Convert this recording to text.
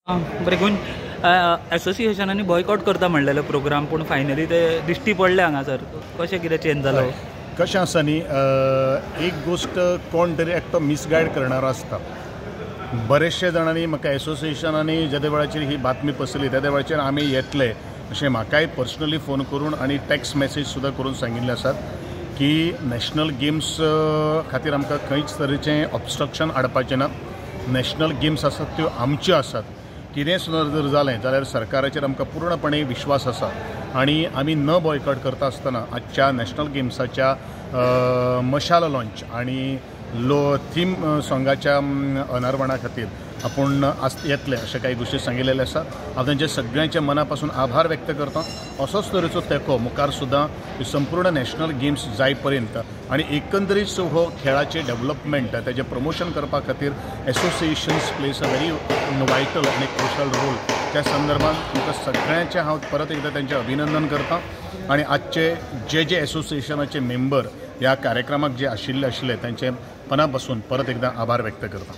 बरें करून एसोसिएशनांनी बॉयकॉट करता म्हणलेलो प्रोग्राम, पूण फायनली ते दिश्टी पडले हांगासर. कशें कितें चेंज जालो? कशें आसा न्ही, एक गोष्ट कोण तरी एकटो मिसगायड करणारो आसता. बरेचशे जाणांनी म्हाका एसोसिएशनांनी ज्या वेळाचेर ही बातमी पसरली त्या वेळाचेर आमी येतले अशें म्हाकाय पर्सनली फोन करून आनी टॅक्स्ट मेसेज सुद्दां करून सांगिल्ले आसात की नॅशनल गेम्स खातीर आमकां खंयच तरेचें ऑब्स्ट्रक्शन हाडपाचें ना. नॅशनल गेम्स आसात त्यो आमच्यो आसात. कितें सुद्दां जर जालें जाल्यार सरकाराचेर आमकां पूर्णपणे विश्वास आसा आनी आमी न बॉयकॉट करता आसतना आजच्या नॅशनल गेम्साच्या मशाल लॉन्च आनी थीम सॉंगाच्या अनावरणा खातीर आपूण येतले अशें काही गोश्टी सांगिल्लेले आसा. हांव तांचे सगळ्यांच्या मना पासून आभार व्यक्त करता. असोच तरेचो तेंको मुखार सुद्दां संपूर्ण नॅशनल गेम्स जाय पर्यंत आनी एकंदरीत हो खेळाचे डेव्हलपमेंट ताजें प्रमोशन करपा खातीर associations place a very vital आनी क्रुशल रोल. त्या संदर्भात तुमकां सगळ्यांचे हांव परत एकदां तांचें अभिनंदन करता आनी आजचे जे एसोसिएशनाचे मेंबर ह्या कार्यक्रमाक जे आशिल्ले तांचे मना पासून परत एकदां आभार व्यक्त करता.